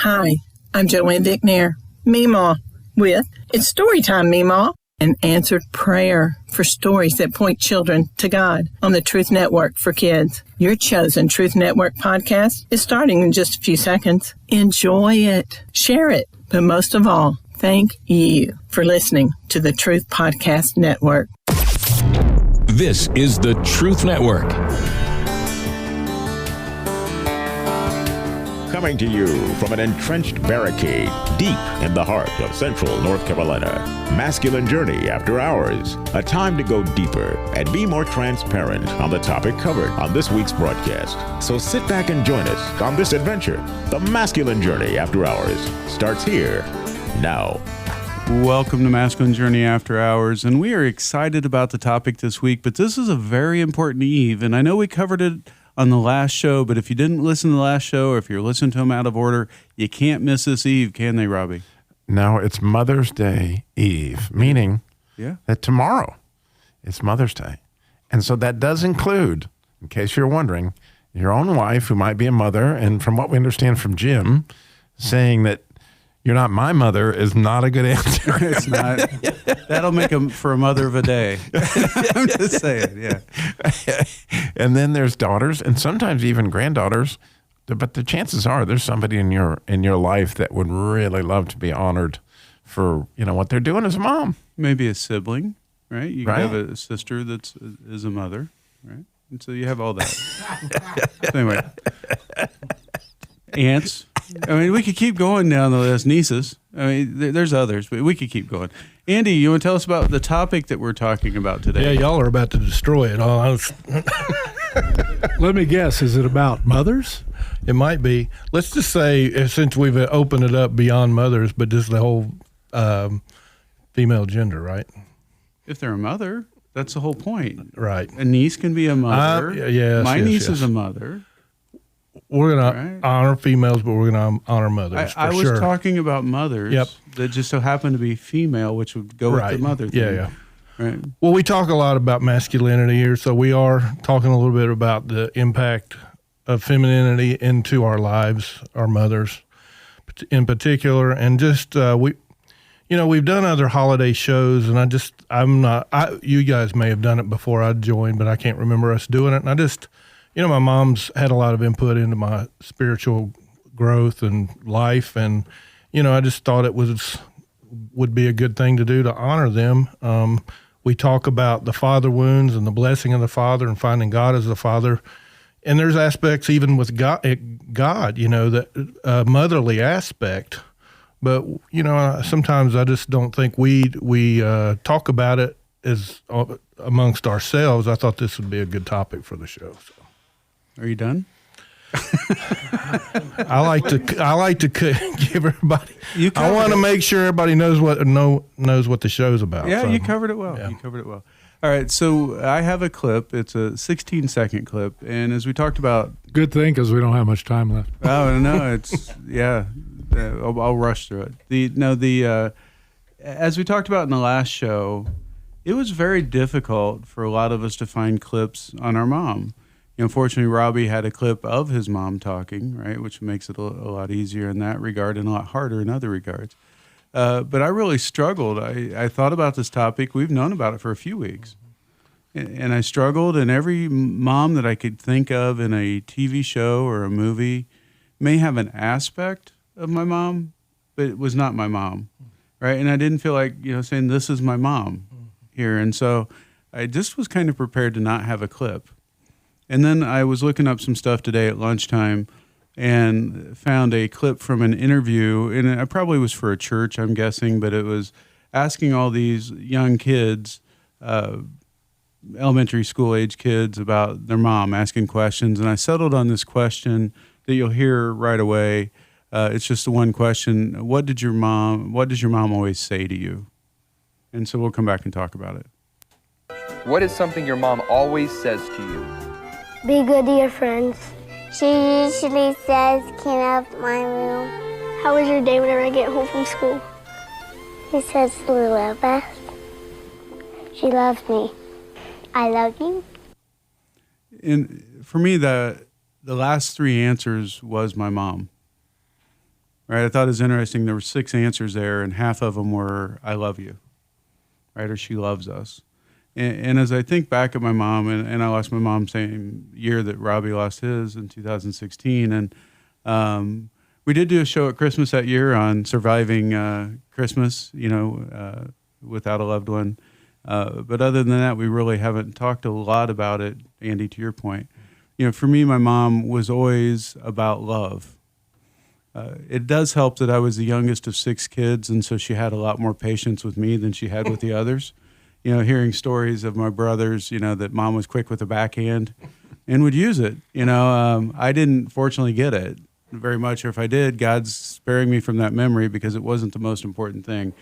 Hi, I'm Joanne Dicknair, Meemaw, with It's Storytime, Meemaw, an answered prayer for stories that point children to God on the Truth Network for Kids. Your chosen Truth Network podcast is starting in just a few seconds. Enjoy it, share it, but most of all, thank you for listening to the Truth Podcast Network. This is the Truth Network. Coming to you from an entrenched barricade deep in the heart of central North Carolina. Masculine Journey After Hours. A time to go deeper and be more transparent on the topic covered on this week's broadcast. So sit back and join us on this adventure. The Masculine Journey After Hours starts here now. Welcome to Masculine Journey After Hours, and we are excited about the topic this week, but this is a very important eve, and I know we covered it on the last show, but if you didn't listen to the last show, or if you're listening to them out of order, you can't miss this eve, can they, Robbie? No, it's Mother's Day Eve, meaning that tomorrow is Mother's Day. And so that does include, in case you're wondering, your own wife who might be a mother, and from what we understand from Jim, saying that you're not my mother is not a good answer. It's not. That'll make for a mother of a day. I'm just saying, yeah. And then there's daughters, and sometimes even granddaughters. But the chances are there's somebody in your life that would really love to be honored for what they're doing as a mom. Maybe a sibling, right? You could have a sister is a mother, right? And so you have all that. So anyway, aunts. I mean, we could keep going down the list. Nieces. I mean, there's others, but we could keep going. Andy, you want to tell us about the topic that we're talking about today? Yeah, y'all are about to destroy it all. Let me guess, is it about mothers? It might be. Let's just say, since we've opened it up beyond mothers, but just the whole female gender, right? If they're a mother, that's the whole point. Right. A niece can be a mother. My niece is a mother. We're going to honor females, but we're going to honor mothers. I was talking about mothers that just so happen to be female, which would go with the mother thing. Yeah. Right. Well, we talk a lot about masculinity here, so we are talking a little bit about the impact of femininity into our lives, our mothers in particular, and just we've done other holiday shows, and you guys may have done it before I joined, but I can't remember us doing it, and I just. My mom's had a lot of input into my spiritual growth and life, and I just thought it would be a good thing to do to honor them. We talk about the father wounds and the blessing of the father and finding God as the father, and there's aspects even with God, that motherly aspect. But sometimes I just don't think we talk about it as amongst ourselves. I thought this would be a good topic for the show. So. Are you done? I like to give everybody. I want to make sure everybody knows what the show's about. Yeah, so. You covered it well. Yeah. You covered it well. All right, so I have a clip. It's a 16-second clip, and as we talked about, good thing because we don't have much time left. Oh no, it's I'll rush through it. As we talked about in the last show, it was very difficult for a lot of us to find clips on our mom. Fortunately, Robbie had a clip of his mom talking, right, which makes it a lot easier in that regard and a lot harder in other regards. But I really struggled. I thought about this topic. We've known about it for a few weeks. And I struggled, and every mom that I could think of in a TV show or a movie may have an aspect of my mom, but it was not my mom, right? And I didn't feel like, saying this is my mom here. And so I just was kind of prepared to not have a clip. And then I was looking up some stuff today at lunchtime and found a clip from an interview, and it probably was for a church, I'm guessing, but it was asking all these young kids, elementary school age kids, about their mom, asking questions. And I settled on this question that you'll hear right away. It's just the one question: What does your mom always say to you? And so we'll come back and talk about it. What is something your mom always says to you? Be good to your friends. She usually says, clean up my room. How was your day whenever I get home from school? She says, Lula Beth. She loves me. I love you. And for me, the last three answers was my mom. right? I thought it was interesting. There were 6 answers there, and half of them were, I love you, right? Or she loves us. And as I think back at my mom, and I lost my mom same year that Robbie lost his in 2016, and we did do a show at Christmas that year on surviving Christmas, without a loved one. But other than that, we really haven't talked a lot about it, Andy, to your point. For me, my mom was always about love. It does help that I was the youngest of 6 kids, and so she had a lot more patience with me than she had with the others. Hearing stories of my brothers, that mom was quick with a backhand and would use it. I didn't fortunately get it very much, or if I did, God's sparing me from that memory because it wasn't the most important thing.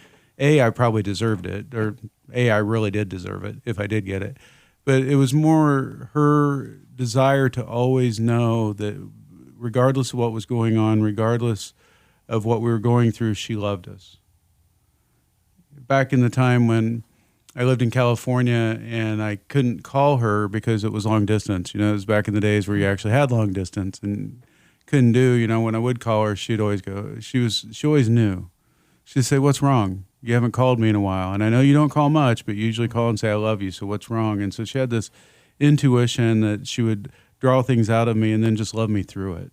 I probably deserved it, or I really did deserve it if I did get it. But it was more her desire to always know that regardless of what was going on, regardless of what we were going through, she loved us. Back in the time when I lived in California and I couldn't call her because it was long distance. It was back in the days where you actually had long distance and couldn't do, when I would call her, she'd always go, she always knew. She'd say, what's wrong? You haven't called me in a while. And I know you don't call much, but you usually call and say, I love you. So what's wrong? And so she had this intuition that she would draw things out of me and then just love me through it.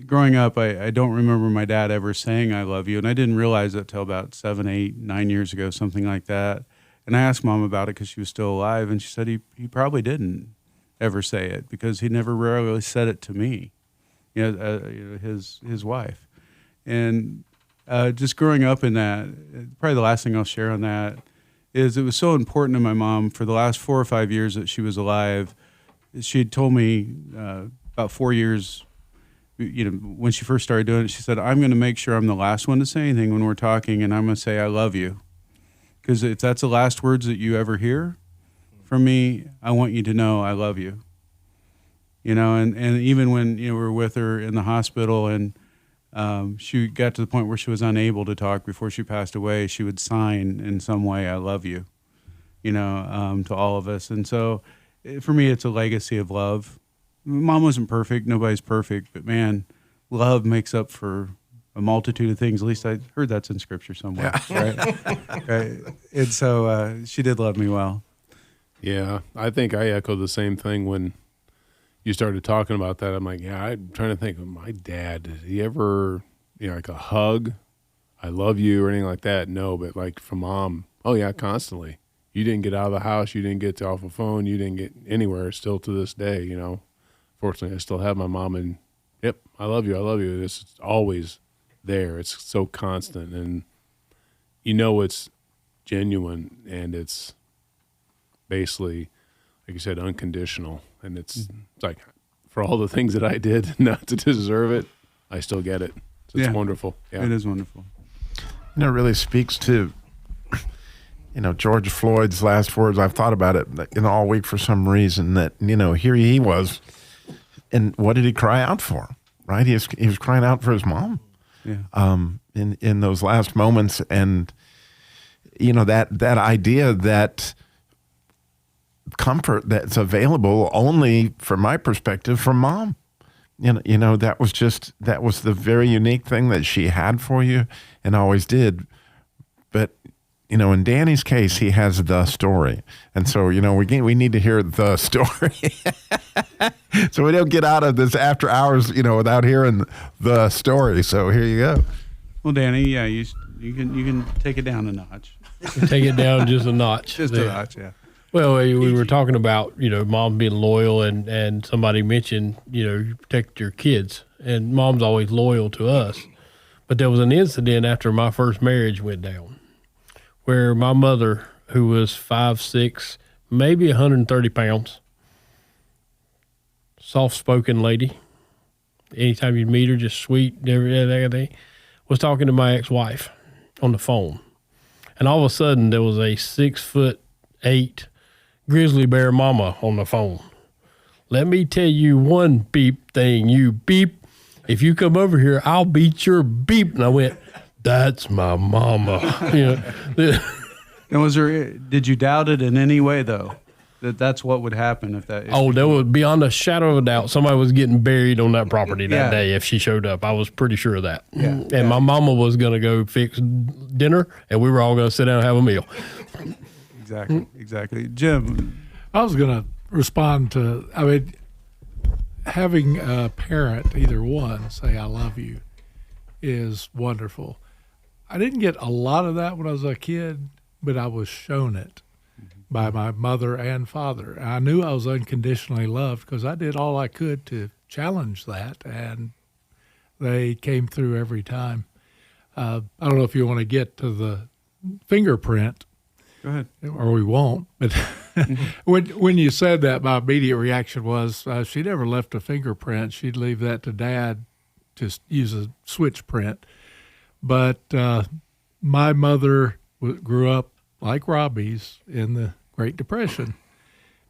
Growing up, I don't remember my dad ever saying I love you, and I didn't realize that till about 7, 8, 9 years ago, something like that. And I asked Mom about it because she was still alive, and she said he probably didn't ever say it because he never really said it to me, his wife. And just growing up in that, probably the last thing I'll share on that is it was so important to my mom for the last 4 or 5 years that she was alive. She had told me about 4 years when she first started doing it, she said, I'm going to make sure I'm the last one to say anything when we're talking, and I'm going to say I love you. Because if that's the last words that you ever hear from me, I want you to know I love you. And even when we were with her in the hospital and she got to the point where she was unable to talk before she passed away, she would sign in some way, I love you, to all of us. And so for me, it's a legacy of love. Mom wasn't perfect. Nobody's perfect. But, man, love makes up for a multitude of things. At least I heard that's in Scripture somewhere, right? And so she did love me well. Yeah, I think I echo the same thing when you started talking about that. I'm like, I'm trying to think of my dad. Did he ever, like a hug, I love you or anything like that? No, but like from Mom, oh, yeah, constantly. You didn't get out of the house. You didn't get off a phone. You didn't get anywhere still to this day, Fortunately, I still have my mom, and yep, I love you. I love you. It's always there. It's so constant, and it's genuine, and it's basically, like you said, unconditional. And it's like for all the things that I did not to deserve it, I still get it. So it's wonderful. Yeah. It is wonderful. It really speaks to, George Floyd's last words. I've thought about it all week for some reason that, here he was. And what did he cry out for? Right? He was crying out for his mom. Yeah. In those last moments, and that idea that comfort that's available only, from my perspective, from Mom. That was the very unique thing that she had for you and always did. But in Danny's case, he has the story. And so, we need to hear the story. So we don't get out of this after hours, without hearing the story. So here you go. Well, Danny, yeah, you can take it down a notch. Take it down just a notch. Just a notch, yeah. Well, we were talking about, Mom being loyal, and somebody mentioned, you protect your kids. And Mom's always loyal to us. But there was an incident after my first marriage went down, where my mother, who was 5'6", maybe 130 pounds, soft-spoken lady, anytime you'd meet her, just sweet, everything, was talking to my ex-wife on the phone. And all of a sudden, there was a 6'8" grizzly bear mama on the phone. Let me tell you one beep thing, you beep. If you come over here, I'll beat your beep. And I went, that's my mama. And did you doubt it in any way, though? that's what would happen if that. There would, beyond a shadow of a doubt, somebody was getting buried on that property that day if she showed up. I was pretty sure of that. Yeah. And my mama was going to go fix dinner, and we were all going to sit down and have a meal. Exactly. Jim? I was going to respond to, having a parent, either one, say, I love you, is wonderful. I didn't get a lot of that when I was a kid, but I was shown it by my mother and father. I knew I was unconditionally loved because I did all I could to challenge that, and they came through every time. I don't know if you want to get to the fingerprint. Go ahead. Or we won't. But when you said that, my immediate reaction was she never left a fingerprint. She'd leave that to Dad to use a switch print. But my mother grew up like Robbie's in the Great Depression.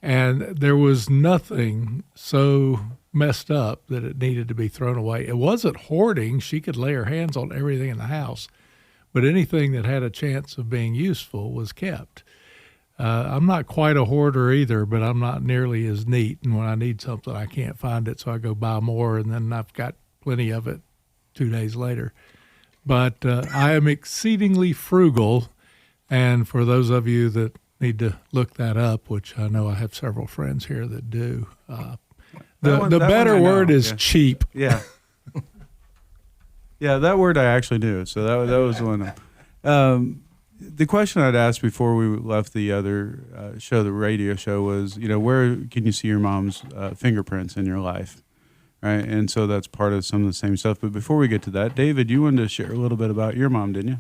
And there was nothing so messed up that it needed to be thrown away. It wasn't hoarding. She could lay her hands on everything in the house. But anything that had a chance of being useful was kept. I'm not quite a hoarder either, but I'm not nearly as neat. And when I need something, I can't find it, so I go buy more, and then I've got plenty of it 2 days later. But I am exceedingly frugal, and for those of you that need to look that up, which I know I have several friends here that do, the better word is cheap. Yeah. Yeah, that word I actually knew. So that was one. The question I'd asked before we left the other show, the radio show, was, where can you see your mom's fingerprints in your life, right? And so that's part of some of the same stuff. But before we get to that, David, you wanted to share a little bit about your mom, didn't you?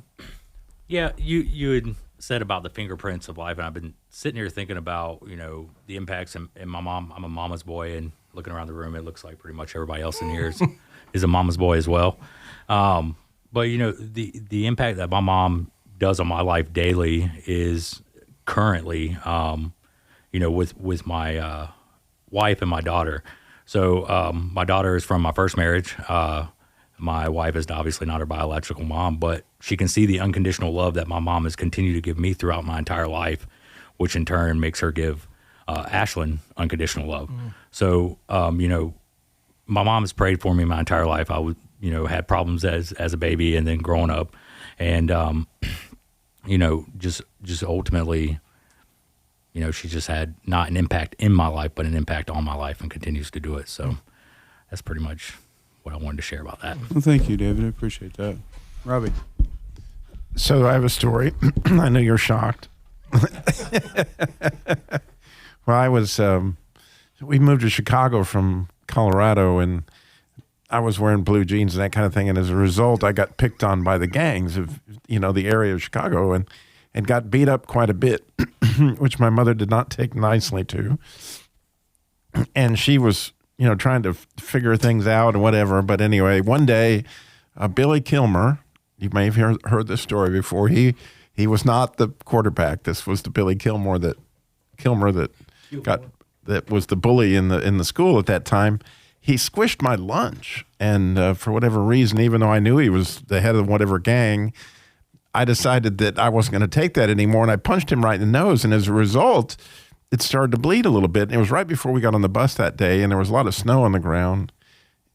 Yeah, you had said about the fingerprints of life, and I've been sitting here thinking about, the impacts. And my mom, I'm a mama's boy, and looking around the room, it looks like pretty much everybody else in here is a mama's boy as well. But the impact that my mom does on my life daily is currently, with my wife and my daughter. So my daughter is from my first marriage. My wife is obviously not her biological mom, but she can see the unconditional love that my mom has continued to give me throughout my entire life, which in turn makes her give Ashlyn unconditional love. So, my mom has prayed for me my entire life. I would, had problems as a baby and then growing up, and just ultimately, she just had not an impact in my life, but an impact on my life, and continues to do it. So that's pretty much what I wanted to share about that. Well, thank you, David. I appreciate that. Robbie. So I have a story. I know you're shocked. Well, I was, we moved to Chicago from Colorado, and I was wearing blue jeans and that kind of thing. And as a result, I got picked on by the gangs of, the area of Chicago, and got beat up quite a bit, which my mother did not take nicely to. And she was, trying to figure things out and whatever. But anyway, one day, Billy Kilmer, you may have heard this story before. He was not the quarterback. This was the Billy Kilmer that was the bully in the school at that time. He squished my lunch, and for whatever reason, even though I knew he was the head of whatever gang, I decided that I wasn't going to take that anymore, and I punched him right in the nose. And as a result, it started to bleed a little bit. And it was right before we got on the bus that day, and there was a lot of snow on the ground,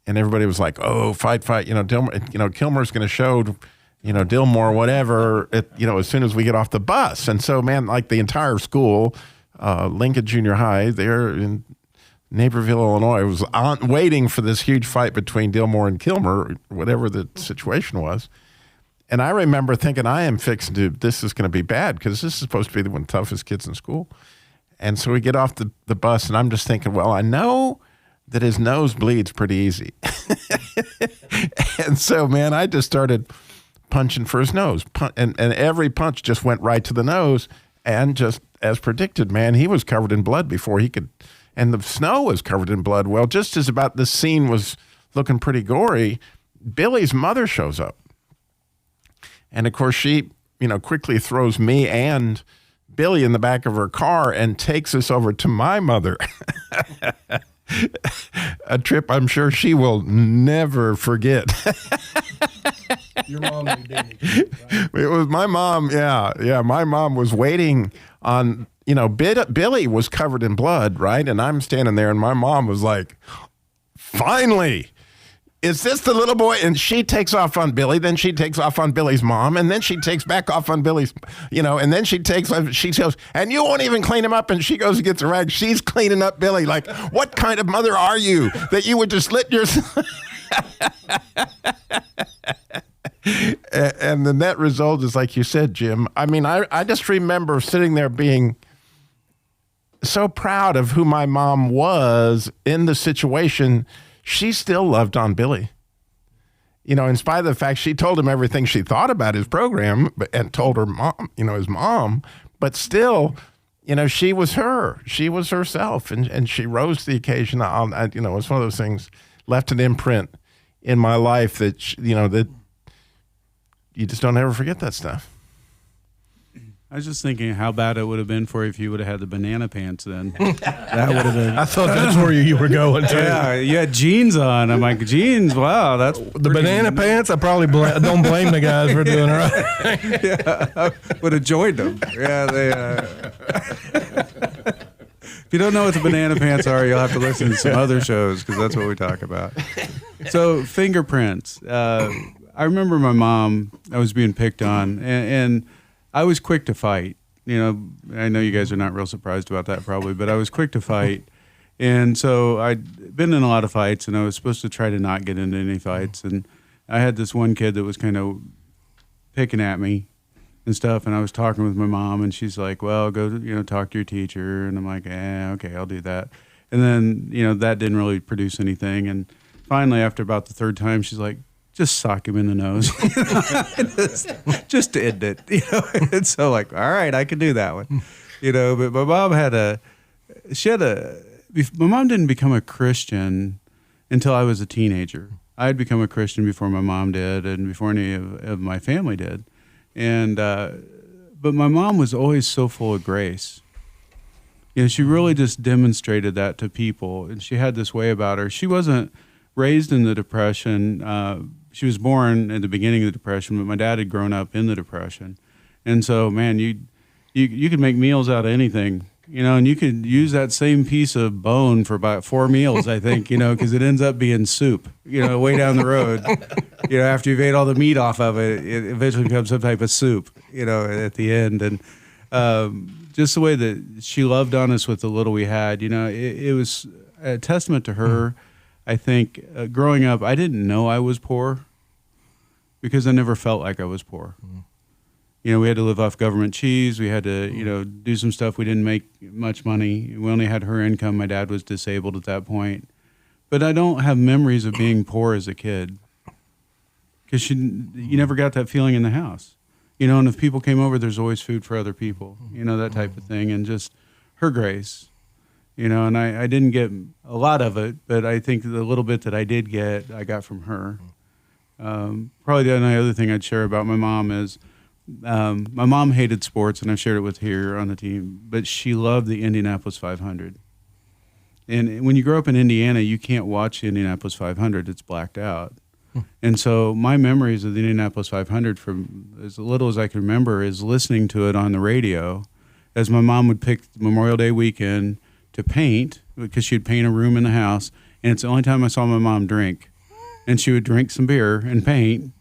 and everybody was like, "Oh, fight! Kilmer's going to show, Dillmore, whatever, as soon as we get off the bus." And so, man, like the entire school, Lincoln Junior High there in Naperville, Illinois, was waiting for this huge fight between Dillmore and Kilmer, whatever the situation was. And I remember thinking, I am fixing to, this is going to be bad, because this is supposed to be one of the toughest kids in school. And so we get off the bus, and I'm just thinking, well, I know that his nose bleeds pretty easy. And so, man, I just started punching for his nose. And every punch just went right to the nose. And just as predicted, man, he was covered in blood before he could, and the snow was covered in blood. Well, just as about this scene was looking pretty gory, Billy's mother shows up. And of course, she, quickly throws me and Billy in the back of her car and takes us over to my mother. A trip I'm sure she will never forget. Your mom did it, right? It was my mom. Yeah. My mom was waiting on, Billy was covered in blood, right? And I'm standing there, and my mom was like, finally, is this the little boy? And she takes off on Billy, then she takes off on Billy's mom, and then she takes back off on Billy's, and then she goes, and you won't even clean him up. And she goes and gets a rag. She's cleaning up Billy. Like, what kind of mother are you that you would just let your... And the net result is, like you said, Jim. I mean, I just remember sitting there being so proud of who my mom was in the situation. She still loved on Billy. In spite of the fact she told him everything she thought about his program and told her mom, his mom, but still, she was her. She was herself, and she rose to the occasion. It's one of those things, left an imprint in my life that, that you just don't ever forget that stuff. I was just thinking how bad it would have been for you if you would have had the banana pants then. That would have been... I thought that's where you were going to. Yeah, you had jeans on. I'm like, jeans, wow, that's... The banana pants, I probably don't blame the guys for doing it right. Yeah, I would have joined them. Yeah, they... If you don't know what the banana pants are, you'll have to listen to some other shows because that's what we talk about. So, fingerprints. I remember my mom, I was being picked on, and I was quick to fight. I know you guys are not real surprised about that probably, but I was quick to fight. And so I'd been in a lot of fights, and I was supposed to try to not get into any fights. And I had this one kid that was kind of picking at me and stuff, and I was talking with my mom, and she's like, well, go, talk to your teacher. And I'm like, okay, I'll do that. And then, that didn't really produce anything. And finally, after about the third time, she's like, just sock him in the nose. just to end it, And so like, all right, I can do that one, but my mom my mom didn't become a Christian until I was a teenager. I had become a Christian before my mom did and before any of my family did. And, but my mom was always so full of grace. She really just demonstrated that to people. And she had this way about her. She wasn't raised in the Depression. She was born at the beginning of the Depression, but my dad had grown up in the Depression. And so, man, you could make meals out of anything, and you could use that same piece of bone for about 4 meals, I think, because it ends up being soup, way down the road. After you've ate all the meat off of it, it eventually becomes some type of soup, at the end. And just the way that she loved on us with the little we had, it was a testament to her. I think growing up, I didn't know I was poor because I never felt like I was poor. Mm-hmm. We had to live off government cheese. We had to, do some stuff. We didn't make much money. We only had her income. My dad was disabled at that point. But I don't have memories of being poor as a kid because you never got that feeling in the house. And if people came over, there's always food for other people, that type of thing. And just her grace. And I didn't get a lot of it, but I think the little bit that I did get, I got from her. Probably the only other thing I'd share about my mom is my mom hated sports, and I've shared it with here on the team, but she loved the Indianapolis 500. And when you grow up in Indiana, you can't watch the Indianapolis 500. It's blacked out. And so my memories of the Indianapolis 500 from as little as I can remember is listening to it on the radio as my mom would pick Memorial Day weekend to paint, because she'd paint a room in the house, and it's the only time I saw my mom drink. And she would drink some beer and paint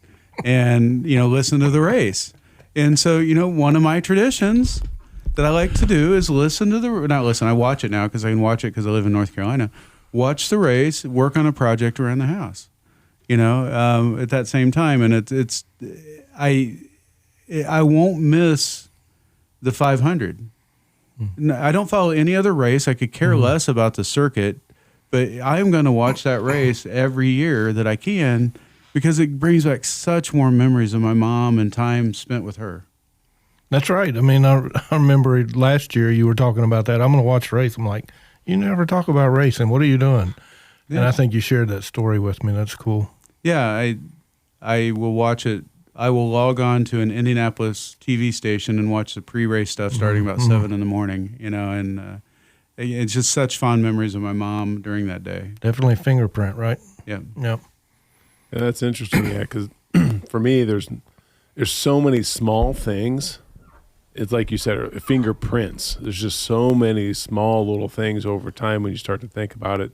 and, listen to the race. And so, one of my traditions that I like to do is I watch it now because I can watch it because I live in North Carolina, watch the race, work on a project around the house, at that same time. And I won't miss the 500. I don't follow any other race. I could care less about the circuit, but I'm going to watch that race every year that I can because it brings back such warm memories of my mom and time spent with her. That's right. I mean, I remember last year you were talking about that. I'm going to watch the race. I'm like, you never talk about racing. What are you doing? Yeah. And I think you shared that story with me. That's cool. Yeah, I will watch it. I will log on to an Indianapolis TV station and watch the pre-race stuff starting about 7 in the morning, and it's just such fond memories of my mom during that day. Definitely fingerprint, right? Yeah. Yep. Yeah, that's interesting, because for me, there's so many small things it's like you said, fingerprints. There's just so many small little things over time when you start to think about it.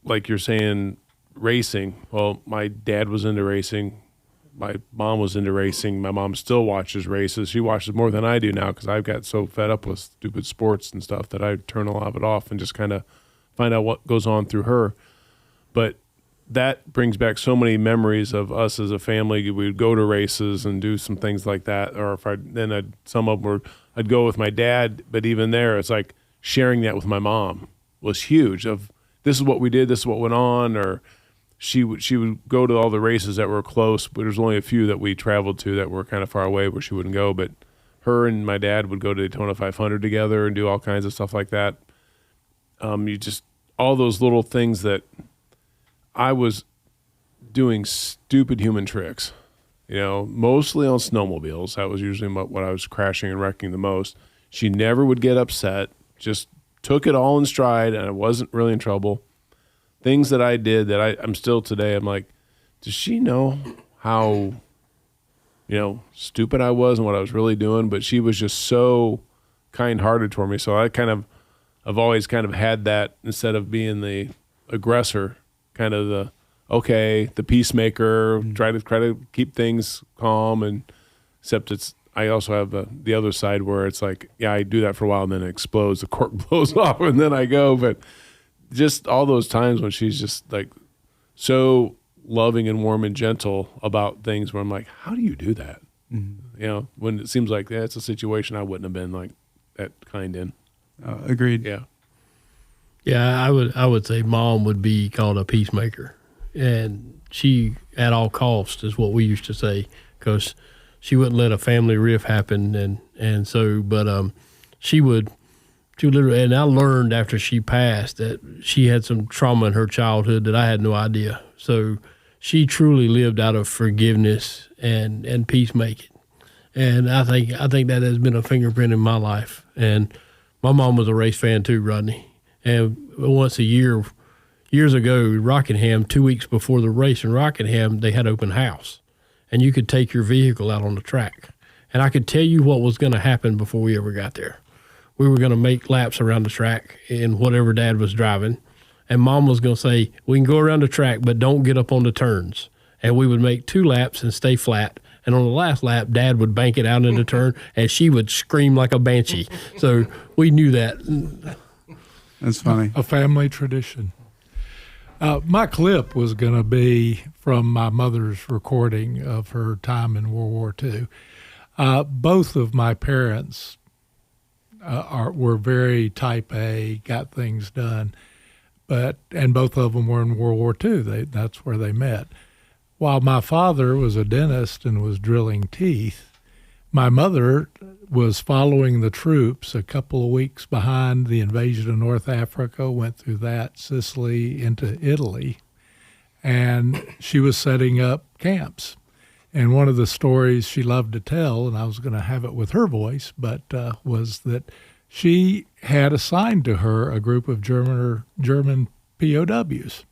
Like you're saying, racing. Well, my dad was into racing. My mom was into racing. My mom still watches races. She watches more than I do now because I've got so fed up with stupid sports and stuff that I turn a lot of it off and just kind of find out what goes on through her. But that brings back so many memories of us as a family. We would go to races and do some things like that. Or if I'd go with my dad. But even there, it's like sharing that with my mom was huge. Of this is what we did, this is what went on, or she would go to all the races that were close, but there's only a few that we traveled to that were kind of far away where she wouldn't go. But her and my dad would go to Daytona 500 together and do all kinds of stuff like that. All those little things that I was doing stupid human tricks, mostly on snowmobiles. That was usually what I was crashing and wrecking the most. She never would get upset, just took it all in stride, and I wasn't really in trouble. Things that I did that I'm still today, I'm like, does she know how, stupid I was and what I was really doing? But she was just so kind-hearted toward me. So I've always kind of had that, instead of being the aggressor, kind of the peacemaker, try to keep things calm. And except I also have the other side where it's like, yeah, I do that for a while and then it explodes, the cork blows off and then I go. But just all those times when she's just like so loving and warm and gentle about things where I'm like, how do you do that? Mm-hmm. When it seems like that's a situation I wouldn't have been like that kind in. Agreed. Yeah. Yeah, I would say mom would be called a peacemaker, and she at all costs is what we used to say, because she wouldn't let a family rift happen, and so she would literally. And I learned after she passed that she had some trauma in her childhood that I had no idea. So she truly lived out of forgiveness and peacemaking, and I think that has been a fingerprint in my life. And my mom was a race fan too, Rodney. And once a year, years ago, Rockingham, 2 weeks before the race in Rockingham, they had open house. And you could take your vehicle out on the track. And I could tell you what was going to happen before we ever got there. We were going to make laps around the track in whatever Dad was driving. And Mom was going to say, we can go around the track, but don't get up on the turns. And we would make 2 laps and stay flat. And on the last lap, Dad would bank it out in the turn, and she would scream like a banshee. So we knew that. That's funny. A family tradition. My clip was going to be from my mother's recording of her time in World War II. Both of my parents were very type A, got things done, and both of them were in World War II. That's where they met. While my father was a dentist and was drilling teeth, my mother was following the troops a couple of weeks behind the invasion of North Africa, went through that, Sicily, into Italy, and she was setting up camps. And one of the stories she loved to tell, and I was going to have it with her voice, but was that she had assigned to her a group of German POWs,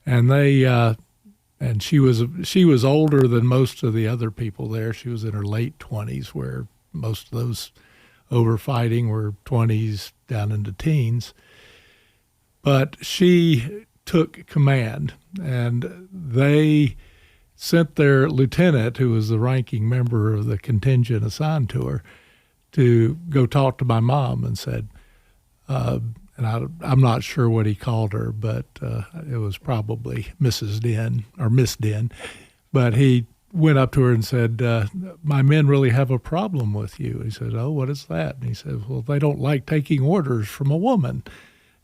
and and she was older than most of the other people there. She was in her late 20s, where most of those over fighting were 20s down into teens. But she took command, and they sent their lieutenant, who was the ranking member of the contingent assigned to her, to go talk to my mom, and said, and I'm not sure what he called her, but it was probably Mrs. Den or Miss Den. But he went up to her and said, my men really have a problem with you. He said, oh, what is that? And he said, well, they don't like taking orders from a woman.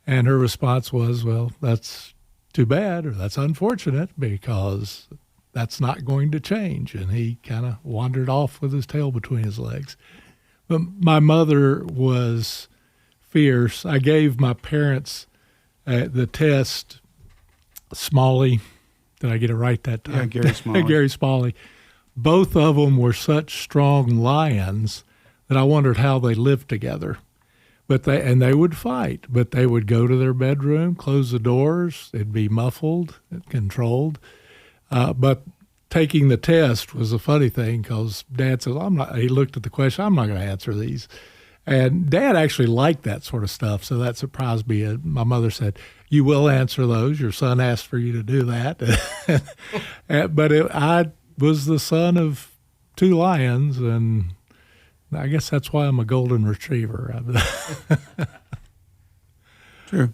And her response was, well, that's too bad, or that's unfortunate, because that's not going to change. And he kind of wandered off with his tail between his legs. But my mother was fierce. I gave my parents the test, Smalley. Did I get it right that time? Yeah, Gary Smalley. Gary Smalley. Both of them were such strong lions that I wondered how they lived together. But they would fight, but they would go to their bedroom, close the doors. It'd be muffled and controlled. But taking the test was a funny thing because Dad says, he looked at the question, I'm not going to answer these. And Dad actually liked that sort of stuff, so that surprised me. My mother said, you will answer those. Your son asked for you to do that. But I was the son of 2 lions, and I guess that's why I'm a golden retriever. True.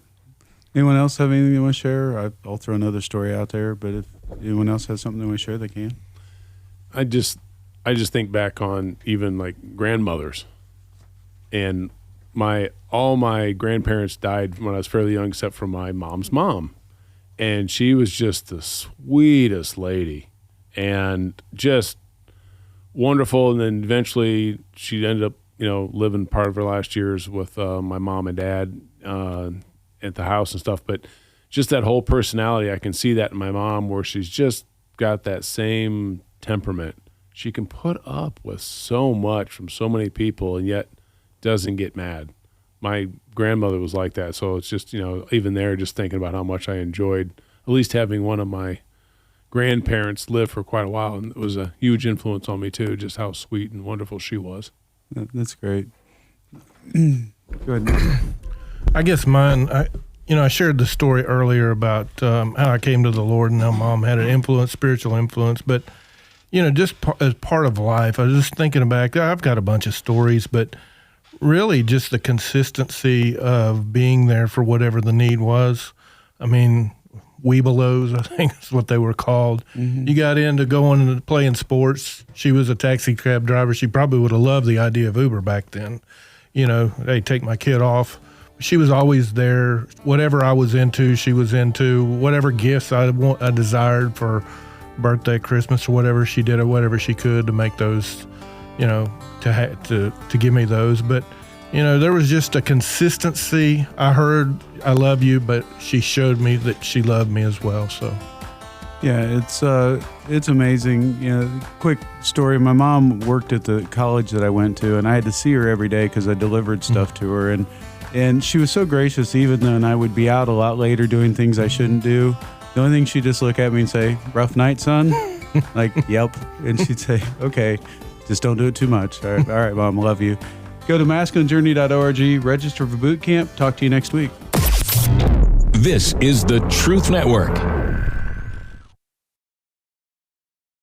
Anyone else have anything they want to share? I'll throw another story out there, but if anyone else has something they want to share, they can. I just think back on even like grandmothers, and all my grandparents died when I was fairly young, except for my mom's mom, and she was just the sweetest lady, and just wonderful. And then eventually, she ended up, living part of her last years with my mom and dad at the house and stuff. But just that whole personality, I can see that in my mom, where she's just got that same temperament. She can put up with so much from so many people and yet doesn't get mad. My grandmother was like that. So it's just, even there, just thinking about how much I enjoyed at least having one of my grandparents live for quite a while. And it was a huge influence on me too, just how sweet and wonderful she was. That's great. Go ahead. I guess mine, I shared the story earlier about how I came to the Lord and how Mom had an influence, spiritual influence. But, just as part of life, I was just thinking back, I've got a bunch of stories, but really just the consistency of being there for whatever the need was. I mean, Webelos, I think is what they were called. Mm-hmm. You got into going and playing sports. She was a taxi cab driver. She probably would have loved the idea of Uber back then. Hey, take my kid off. She was always there. Whatever I was into, she was into. Whatever gifts I desired for birthday, Christmas, or whatever, she did, or whatever she could to make those, to give me those. But there was just a consistency. I heard I love you, but she showed me that she loved me as well. So yeah, it's amazing. Quick story. My mom worked at the college that I went to, and I had to see her every day because I delivered stuff to her. And she was so gracious, even then I would be out a lot later doing things I shouldn't do. The only thing she'd just look at me and say, rough night, son? Like, yep. And she'd say, okay, just don't do it too much. All right, Mom, love you. Go to masculinejourney.org, register for boot camp. Talk to you next week. This is the Truth Network.